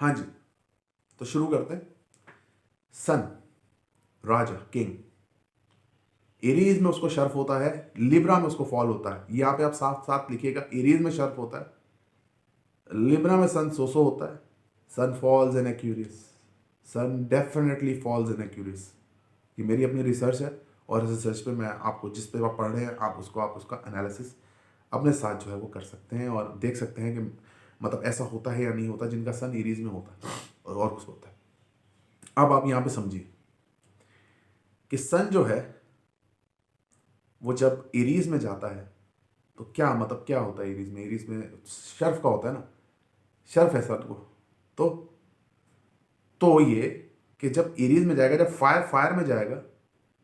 हाँ जी, तो शुरू करते हैं। सन, राजा, किंग। एरीज में उसको शर्फ होता है, लिब्रा में उसको फॉल होता है। यहाँ पे आप साथ साथ लिखिएगा, एरीज में शर्फ होता है, लिब्रा में सन सोसो होता है। Sun falls in Aquarius, sun definitely falls in Aquarius. ये मेरी अपनी रिसर्च है, और इस रिसर्च पे मैं आपको जिस पे आप पढ़ रहे हैं आप उसका एनालिसिस अपने साथ जो है वो कर सकते हैं और देख सकते हैं कि मतलब ऐसा होता है या नहीं होता जिनका सन एरीज में होता है और कुछ होता है। अब आप यहाँ पे समझिए कि सन जो है वो जब एरीज में जाता है तो क्या मतलब क्या होता है एरीज में। एरीज में शर्फ का होता है ना, शर्फ है सन को। तो ये कि जब एरीज में जाएगा, जब फायर में जाएगा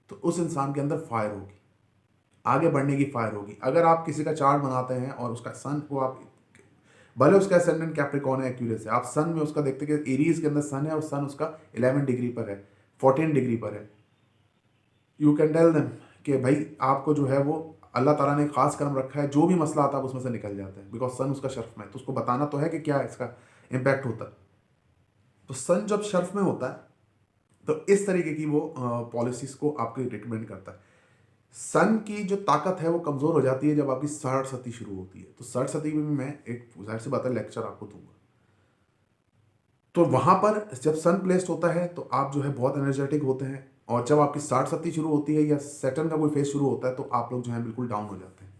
तो उस इंसान के अंदर फायर होगी, आगे बढ़ने की फायर होगी। अगर आप किसी का चार्ट बनाते हैं और उसका सन को आप, भले उसका असेंडेंट कैप्रिकॉर्न है, एक्यूरेस है, आप सन में उसका देखते हैं कि एरीज के अंदर सन है और सन उसका 11 डिग्री पर है, 14 डिग्री पर है। यू कैन टेल देम कि भाई आपको जो है वो अल्लाह ताला ने खास कर्म रखा है, जो भी मसला आता है उसमें से निकल जाता है, बिकॉज सन उसका शर्फ में है। तो उसको बताना तो है कि क्या इसका इम्पैक्ट होता है। तो सन जब शर्फ में होता है तो इस तरीके की वो पॉलिसीज को आपको रिकमेंड करता है। सन की जो ताकत है वो कमज़ोर हो जाती है जब आपकी सड़ सती शुरू होती है। तो सड़ सती में मैं एक जाहिर सी बात है लेक्चर आपको दूंगा। तो वहां पर जब सन प्लेस्ड होता है तो आप जो है बहुत एनर्जेटिक होते हैं, और जब आपकी साठ सत्ती शुरू होती है या सैटर्न का कोई फेज शुरू होता है तो आप लोग जो है बिल्कुल डाउन हो जाते हैं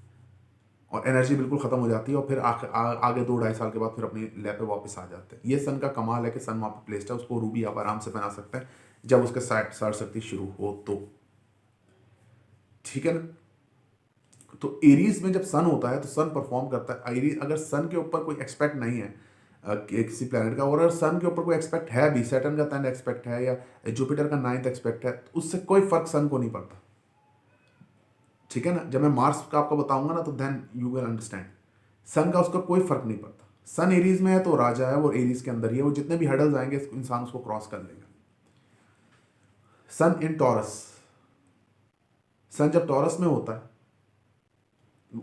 और एनर्जी बिल्कुल खत्म हो जाती है, और फिर आगे 2-2.5 साल के बाद फिर अपनी लैब पे वापस आ जाते हैं। ये सन का कमाल है कि सन वहाँ पे प्लेस्ड है, उसको रूबी आप आराम से बना सकते हैं जब उसके साठ शक्ति शुरू हो तो। ठीक है ना। तो एरीज में जब सन होता है तो सन परफॉर्म करता है। एरीज अगर सन के ऊपर कोई एक्सपेक्ट नहीं है किसी प्लैनेट का, और अगर सन के ऊपर कोई एक्सपेक्ट है भी, सैटर्न का 10th एक्सपेक्ट है या जुपिटर का 9th एक्सपेक्ट है, तो उससे कोई फर्क सन को नहीं पड़ता। ठीक है ना। जब मैं मार्स का आपको बताऊंगा ना तो देन यू विल अंडरस्टैंड। सन का उसका कोई फर्क नहीं पड़ता। सन एरीज में है तो राजा है, वो एरीज के अंदर ही है, वो जितने भी हर्डल्स आएंगे इंसान उसको क्रॉस कर लेगा। सन इन टॉरस, सन जब टॉरस में होता है,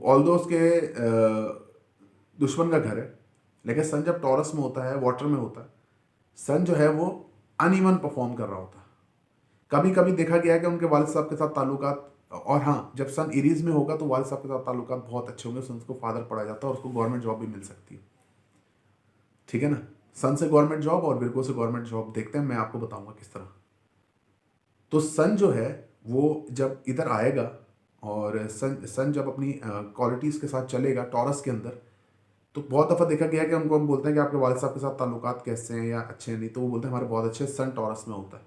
ऑल्दो उसके दुश्मन का घर है, लेकिन सन जब टॉरस में होता है, वाटर में होता है, सन जो है वो अनइवन परफॉर्म कर रहा होता है। कभी कभी देखा गया है कि उनके वालिद साहब के साथ ताल्लुकात, और हाँ जब सन एरीज में होगा तो वालिद साहब के साथ ताल्लुकात बहुत अच्छे होंगे, सन को फादर पढ़ा जाता है और उसको गवर्नमेंट जॉब भी मिल सकती है। ठीक है ना। सन से गवर्नमेंट जॉब और विर्गो से गवर्नमेंट जॉब देखते हैं, मैं आपको बताऊंगा किस तरह। तो सन जो है वो जब इधर आएगा और सन जब अपनी क्वालिटीज़ के साथ चलेगा टॉरस के अंदर, तो बहुत दफ़ा देखा गया है कि उनको हम बोलते हैं कि आपके वालिद साहब के साथ ताल्लुकात कैसे हैं या अच्छे हैं, नहीं तो वो बोलते हैं हमारे बहुत अच्छे। सन टॉरस में होता है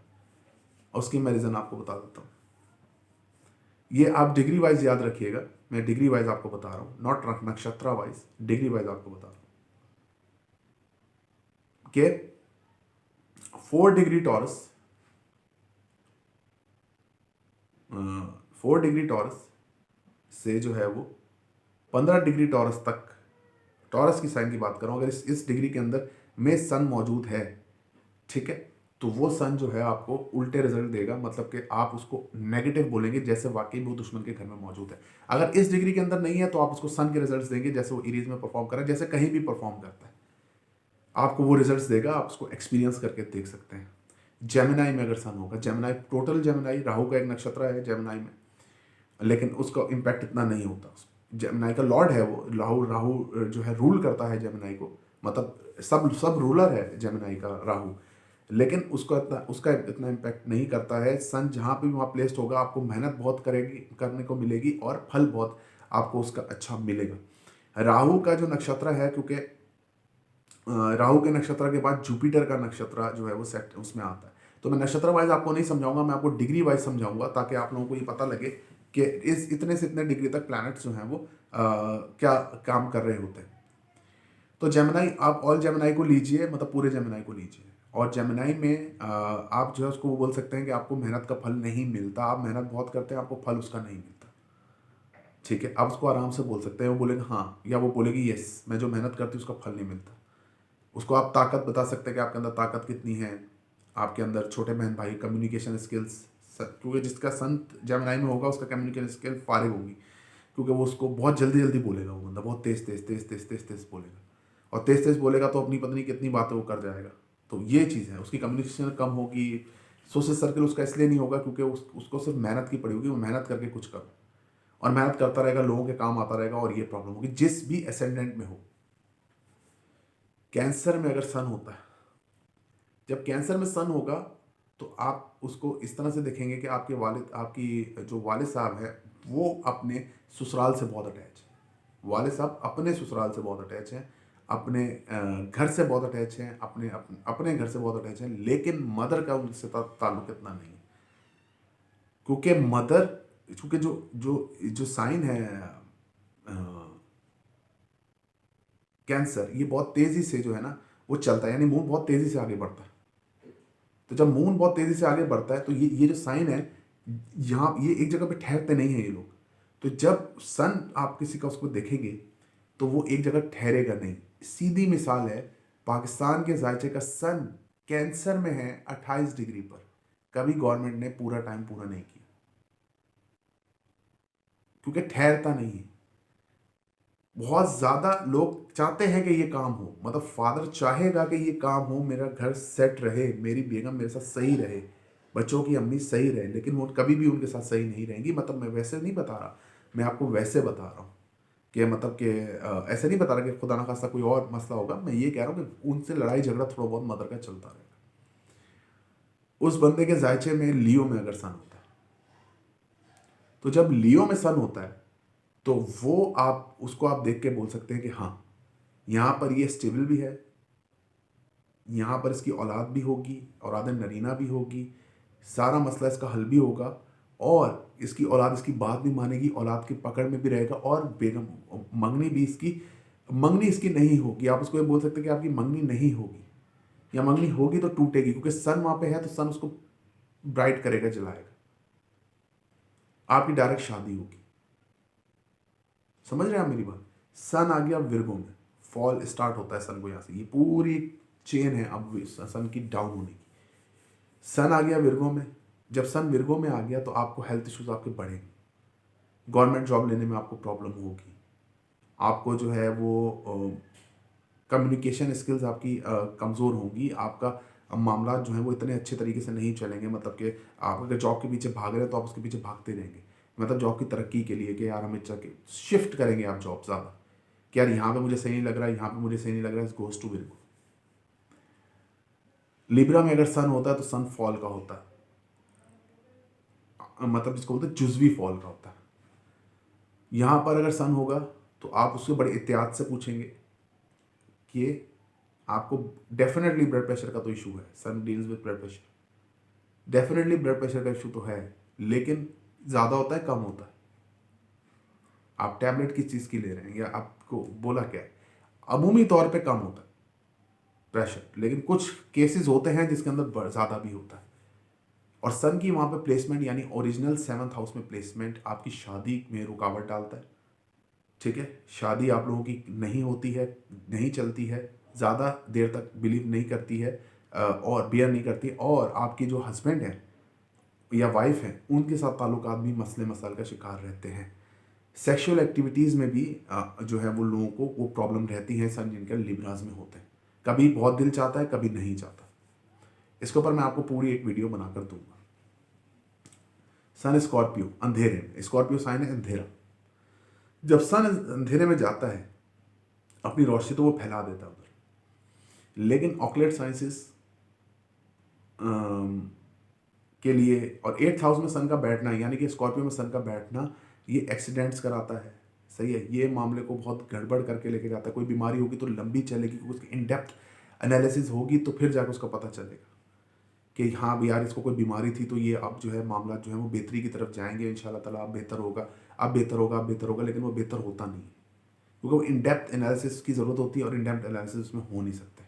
और उसकी मैं रीज़न आपको बता देता हूँ। ये आप डिग्री वाइज याद रखिएगा, मैं डिग्री वाइज आपको बता रहा हूँ, नॉट नक्षत्र वाइज, डिग्री वाइज आपको बता रहा हूँ कि 4 डिग्री टॉरस, 4 डिग्री टॉरस से जो है वो 15 डिग्री टॉरस तक, टॉरस की साइन की बात कर रहा हूँ, अगर इस डिग्री के अंदर में सन मौजूद है, ठीक है, तो वो सन जो है आपको उल्टे रिजल्ट देगा, मतलब कि आप उसको नेगेटिव बोलेंगे जैसे वाकई वो दुश्मन के घर में मौजूद है। अगर इस डिग्री के अंदर नहीं है तो आप उसको सन के रिजल्ट्स देंगे जैसे वो एरीज में परफॉर्म कर रहा है, जैसे कहीं भी परफॉर्म करता है आपको वो रिजल्ट्स देगा, आप उसको एक्सपीरियंस करके देख सकते हैं। जेमिनाई में अगर सन होगा, जेमिनाई टोटल जेमिनाई राहु का एक नक्षत्र है जेमिनाई में, लेकिन उसका इम्पैक्ट इतना नहीं होता। जेमिनाई का लॉर्ड है वो, राहु राहु जो है रूल करता है जेमिनाई को, मतलब सब रूलर है जेमिनाई का राहु, लेकिन उसका इतना इम्पैक्ट नहीं करता है। सन जहाँ पे भी वहाँ प्लेस्ड होगा आपको मेहनत बहुत करने को मिलेगी और फल बहुत आपको उसका अच्छा मिलेगा। राहु का जो नक्षत्र है, क्योंकि राहु के नक्षत्र के बाद जुपिटर का नक्षत्र जो है वो सेट उसमें आता है, तो मैं नक्षत्र वाइज आपको नहीं समझाऊंगा, मैं आपको डिग्री वाइज समझाऊंगा ताकि आप लोगों को ये पता लगे कि इस इतने से इतने डिग्री तक प्लैनेट्स जो हैं वो क्या काम कर रहे होते हैं। तो जेमिनाई, आप ऑल जेमिनाई को लीजिए, मतलब पूरे जेमिनाई को लीजिए, और जेमिनाई में आप जो है उसको वो बोल सकते हैं कि आपको मेहनत का फल नहीं मिलता, आप मेहनत बहुत करते हैं आपको फल उसका नहीं मिलता। ठीक है, आप उसको आराम से बोल सकते हैं, वो बोलेगा हाँ, या वो बोलेगी यस, मैं जो मेहनत करती हूँ उसका फल नहीं मिलता। उसको आप ताकत बता सकते हैं कि आपके अंदर ताकत कितनी है, आपके अंदर छोटे बहन भाई कम्युनिकेशन स्किल्स, क्योंकि जिसका संत जेमिनाई में होगा उसका कम्युनिकेशन स्किल फारिग होगी, क्योंकि वो उसको बहुत जल्दी जल्दी बोलेगा, वो बंदा बहुत तेज तेज तेज तेज तेज तेज बोलेगा, और तेज तेज बोलेगा तो अपनी पत्नी कितनी बातें वो कर जाएगा। तो ये चीज़ है, उसकी कम्युनिकेशन कम होगी, सोशल सर्कल उसका इसलिए नहीं होगा क्योंकि उसको सिर्फ मेहनत की पड़ी होगी, वो मेहनत करके कुछ करो और मेहनत करता रहेगा, लोगों के काम आता रहेगा और ये प्रॉब्लम होगी जिस भी असेंडेंट में हो। कैंसर में अगर सन होता है, जब कैंसर में सन होगा तो आप उसको इस तरह से देखेंगे कि आपके वालिद, आपकी जो वालिद साहब है वो अपने ससुराल से बहुत अटैच है। वालिद साहब अपने ससुराल से बहुत अटैच हैं, अपने घर से बहुत अटैच हैं, अपने घर से बहुत अटैच हैं, लेकिन मदर का उनसे ताल्लुक इतना नहीं है क्योंकि मदर, क्योंकि जो जो जो साइन है कैंसर, ये बहुत तेजी से जो है ना वो चलता है, यानी मून बहुत तेजी से आगे बढ़ता है। तो जब मून बहुत तेजी से आगे बढ़ता है तो ये जो साइन है, यहाँ ये एक जगह पे ठहरते नहीं है ये लोग। तो जब सन आप किसी का उसको देखेंगे तो वो एक जगह ठहरेगा नहीं। सीधी मिसाल है, पाकिस्तान के जायचे का सन कैंसर में है 28 डिग्री पर, कभी गवर्नमेंट ने पूरा टाइम पूरा नहीं किया क्योंकि ठहरता नहीं है। बहुत ज़्यादा लोग चाहते हैं कि ये काम हो, मतलब फादर चाहेगा कि ये काम हो, मेरा घर सेट रहे, मेरी बेगम मेरे साथ सही रहे, बच्चों की अम्मी सही रहे, लेकिन वो कभी भी उनके साथ सही नहीं रहेंगी। मतलब मैं वैसे नहीं बता रहा, मैं आपको वैसे बता रहा हूँ कि मतलब कि ऐसे नहीं बता रहा कि खुदा ना खास्ता कोई और मसला होगा। मैं ये कह रहा हूँ कि उनसे लड़ाई झगड़ा थोड़ा बहुत मदर का चलता रहेगा। उस बंदे के जायचे में लियो में अगर सन होता है, तो जब लियो में सन होता है तो वो आप उसको आप देख के बोल सकते हैं कि हाँ, यहाँ पर ये स्टेबल भी है, यहाँ पर इसकी औलाद भी होगी, औलाद नरीना भी होगी, सारा मसला इसका हल भी होगा और इसकी औलाद इसकी बात भी मानेगी, औलाद की पकड़ में भी रहेगा और बेगम मंगनी इसकी नहीं होगी। आप उसको ये बोल सकते हैं कि आपकी मंगनी नहीं होगी, या मंगनी होगी तो टूटेगी, क्योंकि सन वहाँ पे है तो सन उसको ब्राइट करेगा, जलाएगा। आपकी डायरेक्ट शादी होगी। समझ रहे हैं आप मेरी बात? सन आ गया विर्गो में, फॉल स्टार्ट होता है सन को यहाँ से, ये पूरी चेन है अब सन की डाउन होने की। सन आ गया विर्गो में, जब सन विर्गो में आ गया तो आपको हेल्थ इश्यूज आपके बढ़ेंगे, गवर्नमेंट जॉब लेने में आपको प्रॉब्लम होगी, आपको जो है वो कम्युनिकेशन स्किल्स आपकी कमज़ोर होंगी, आपका मामला जो है वो इतने अच्छे तरीके से नहीं चलेंगे। मतलब कि आप अगर जॉब के पीछे भाग रहे हैं तो आप उसके पीछे भागते रहेंगे, मतलब जॉब की तरक्की के लिए कि यार हमें शिफ्ट करेंगे आप जॉब ज़्यादा, कि यार यहाँ पे मुझे सही नहीं लग रहा है, यहाँ पे मुझे सही नहीं लग रहा है, गोज टू विर्गो। लिब्रा में अगर सन होता है तो सन फॉल का होता है, मतलब जिसको बोलते हैं जुजवी फॉल का होता है। यहाँ पर अगर सन होगा तो आप उससे बड़े एहतियात से पूछेंगे कि आपको डेफिनेटली ब्लड प्रेशर का तो इशू है, sun deals with blood pressure, definitely blood pressure का इशू तो है, लेकिन ज़्यादा होता है कम होता है, आप टैबलेट किस चीज़ की ले रहे हैं या आपको बोला क्या है, अमूमी तौर पे कम होता है प्रेशर, लेकिन कुछ केसेस होते हैं जिसके अंदर ज़्यादा भी होता है। और सन की वहाँ पे प्लेसमेंट यानी ओरिजिनल 7th हाउस में प्लेसमेंट आपकी शादी में रुकावट डालता है। ठीक है, शादी आप लोगों की नहीं होती है, नहीं चलती है, ज़्यादा देर तक बिलीव नहीं करती है और बियर नहीं करती, और आपके जो हस्बैंड हैं या वाइफ हैं उनके साथ ताल्लुकात भी मसले मसाइल का शिकार रहते हैं। सेक्सुअल एक्टिविटीज़ में भी जो है वो लोगों को वो प्रॉब्लम रहती है सन जिनके लिब्राज में होते हैं, कभी बहुत दिल चाहता है कभी नहीं चाहता। इसके ऊपर मैं आपको पूरी एक वीडियो बनाकर दूंगा। सन स्कॉर्पियो अंधेरे में, स्कॉर्पियो साइन है अंधेरा, जब सन अंधेरे में जाता है अपनी रोशनी तो वो फैला देता है उधर, लेकिन ऑकलेट साइंसिस के लिए और 8th हाउस में सन का बैठना यानी कि स्कॉर्पियो में सन का बैठना ये एक्सीडेंट्स कराता है। सही है, ये मामले को बहुत गड़बड़ करके लेके जाता है। कोई बीमारी होगी तो लंबी चलेगी, क्योंकि उसकी इन डेप्थ एनालिसिस होगी तो फिर जाकर उसका पता चलेगा कि हाँ भी यार इसको कोई बीमारी थी, तो ये अब जो है मामला जो है वो बेहतरी की तरफ जाएंगे इंशाल्लाह ताला, अब बेहतर होगा, अब बेहतर होगा, अब बेहतर होगा, लेकिन वो बेहतर होता नहीं है क्योंकि वो इन डेप्थ एनालिसिस की ज़रूरत होती है और इन डेप्थ एनालिसिस उसमें हो नहीं सकते।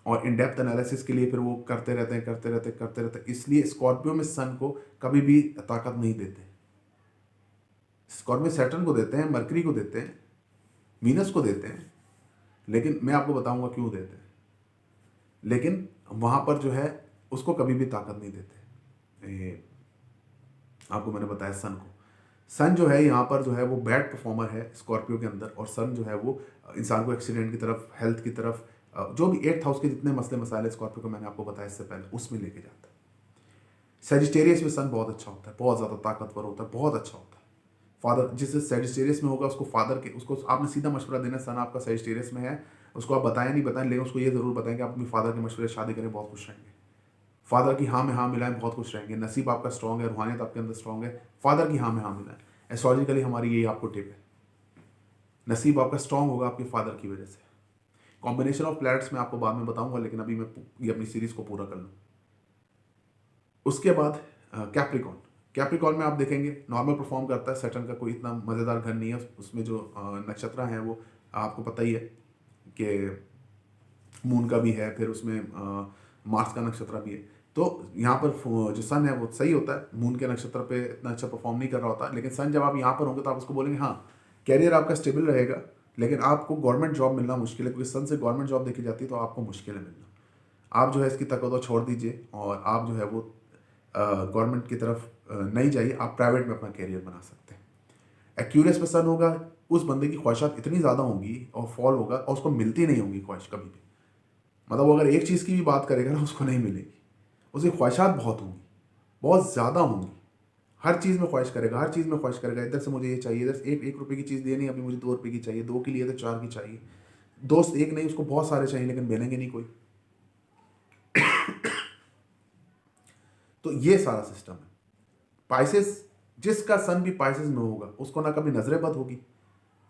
और इन डेप्थ एनालिसिस के लिए फिर वो करते रहते हैं, इसलिए स्कॉर्पियो में सन को कभी भी ताकत नहीं देते। स्कॉर्पियो सैटर्न को देते हैं, मरकरी को देते हैं, वीनस को देते हैं, लेकिन मैं आपको बताऊंगा क्यों देते हैं, लेकिन वहाँ पर जो है उसको कभी भी ताकत नहीं देते। आपको मैंने बताया सन को, सन जो है यहाँ पर जो है वो बैड परफॉर्मर है स्कॉर्पियो के अंदर, और सन जो है वो इंसान को एक्सीडेंट की तरफ, हेल्थ की तरफ, जो भी 8th हाउस के जितने मसले मसाले स्कॉर्पियो को मैंने आपको बताया इससे पहले, उसमें लेके जाता है। सेजिटेरियस में सन बहुत अच्छा होता है, बहुत ज़्यादा ताकतवर होता है, बहुत अच्छा होता है। फादर जिससे सेजिटेरियस में होगा उसको फादर के, उसको आपने सीधा मशवरा देना, सन आपका सेजिटेरियस में है, उसको आप बताएं नहीं बताएं, लेकिन उसको ये ज़रूर बताएं कि आप अपने फादर के मशवरे शादी करें, बहुत खुश रहेंगे। फादर की हाँ में हाँ मिलाएं, बहुत खुश रहेंगे। नसीब आपका स्ट्रॉन्ग है, रूहानियत आपके अंदर स्ट्रॉन्ग है, फादर की हाँ में हाँ मिलाएं। एस्ट्रोलॉजिकली हमारी यही आपको टिप है, नसीब आपका स्ट्रॉन्ग होगा आपके फादर की वजह से। कॉम्बिनेशन ऑफ प्लैनेट्स मैं आपको बाद में बताऊंगा, लेकिन अभी मैं ये अपनी सीरीज को पूरा कर लूँ। उसके बाद कैप्रिकॉन। कैप्रिकॉन में आप देखेंगे नॉर्मल परफॉर्म करता है, सैटर्न का कोई इतना मज़ेदार घर नहीं है, उसमें जो नक्षत्र हैं वो आपको पता ही है कि मून का भी है, फिर उसमें मार्स का नक्षत्र भी है। तो यहाँ पर जो सन है वो सही होता है, मून के नक्षत्र पे इतना अच्छा परफॉर्म नहीं कर रहा होता, लेकिन सन जब आप यहाँ पर होंगे तो आप उसको बोलेंगे हाँ कैरियर आपका स्टेबल रहेगा, लेकिन आपको गवर्नमेंट जॉब मिलना मुश्किल है, क्योंकि सन से गवर्नमेंट जॉब देखी जाती है तो आपको मुश्किल है मिलना। आप जो है इसकी तकदो छोड़ दीजिए और आप जो है वो गवर्नमेंट की तरफ नहीं जाइए, आप प्राइवेट में अपना कैरियर बना सकते हैं। एक्यूरियस में सन होगा, उस बंदे की ख्वाहिशात इतनी ज़्यादा होंगी और फॉल होगा और उसको मिलती नहीं होंगी ख्वाहिश कभी भी। मतलब वो अगर एक चीज़ की भी बात करेगा ना उसको नहीं मिलेगी, उसकी ख्वाहिशात बहुत होंगी, बहुत ज़्यादा होंगी, हर चीज़ में ख्वाहिश करेगा, हर चीज़ में ख्वाहिश करेगा, इधर से मुझे ये चाहिए, इधर से एक रुपये की चीज़ देनी, अभी मुझे 2 रुपये की चाहिए, 2 की लिए तो 4 की चाहिए, दोस्त एक नहीं उसको बहुत सारे चाहिए, लेकिन मिलेंगे नहीं कोई। तो ये सारा सिस्टम है। पाइसेस, जिसका सन भी पाइसेस में होगा उसको ना कभी नजरें बद होगी,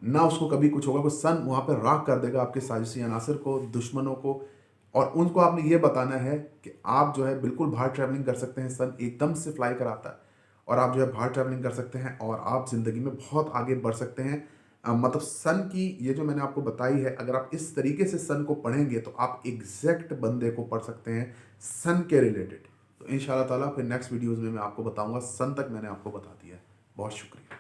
ना उसको कभी कुछ होगा, कुछ सन वहां पर राख कर देगा आपके साजिशी अनासर को, दुश्मनों को। और उनको आपने ये बताना है कि आप जो है बिल्कुल बाहर ट्रैवलिंग कर सकते हैं, सन एकदम से फ्लाई कराता है और आप जो है बाहर ट्रैवलिंग कर सकते हैं और आप जिंदगी में बहुत आगे बढ़ सकते हैं। मतलब सन की ये जो मैंने आपको बताई है, अगर आप इस तरीके से सन को पढ़ेंगे तो आप एग्जैक्ट बंदे को पढ़ सकते हैं सन के रिलेटेड। तो इंशाल्लाह ताला फिर नेक्स्ट वीडियोज़ में मैं आपको बताऊंगा, सन तक मैंने आपको बता दिया है। बहुत शुक्रिया।